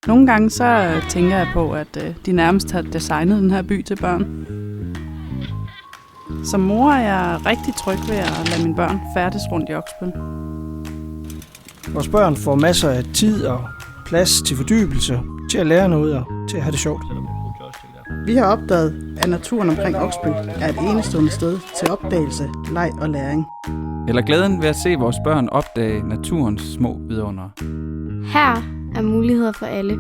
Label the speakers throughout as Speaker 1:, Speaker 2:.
Speaker 1: Nogle gange så tænker jeg på, at de nærmest har designet den her by til børn. Som mor er jeg rigtig tryg ved at lade mine børn færdes rundt i Oksbøl.
Speaker 2: Vores børn får masser af tid og plads til fordybelse, til at lære noget og til at have det sjovt.
Speaker 3: Vi har opdaget, at naturen omkring Oksbøl er et enestående sted til opdagelse, leg og læring.
Speaker 4: Eller glæden ved at se vores børn opdage naturens små vidundere.
Speaker 5: Her er muligheder for alle.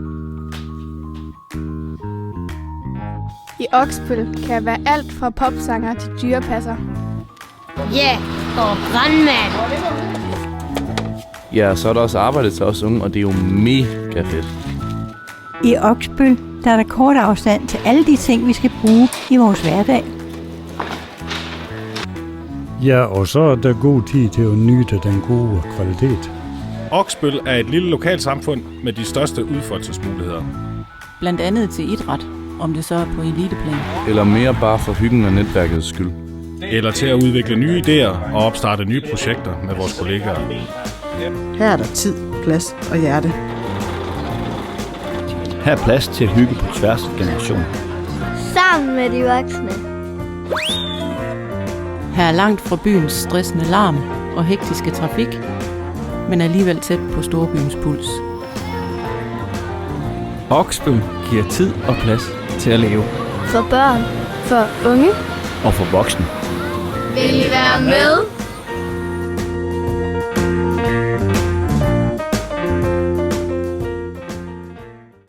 Speaker 5: I Oksbøl kan være alt fra popsanger til dyrepasser.
Speaker 6: Og brandmand.
Speaker 7: Ja, så er der også arbejdet til os unge, og det er jo mega fedt.
Speaker 8: I Oksbøl der er der kort afstand til alle de ting, vi skal bruge i vores hverdag.
Speaker 9: Ja, og så er der god tid til at nyde den gode kvalitet.
Speaker 10: Oksbøl er et lille lokalsamfund med de største udfoldelsesmuligheder.
Speaker 11: Blandt andet til idræt, om det så er på eliteplan.
Speaker 7: Eller mere bare for hyggen og netværkets skyld.
Speaker 10: Eller til at udvikle nye idéer og opstarte nye projekter med vores kollegaer.
Speaker 3: Her er der tid, plads og hjerte.
Speaker 12: Her er plads til at hygge på tværs af generationer.
Speaker 6: Sammen med de voksne.
Speaker 11: Her er langt fra byens stressende larm og hektiske trafik, men alligevel tæt på storbyens puls.
Speaker 4: Oksbøl giver tid og plads til at leve.
Speaker 5: For børn, for unge
Speaker 12: Og for voksne.
Speaker 5: vil I være med?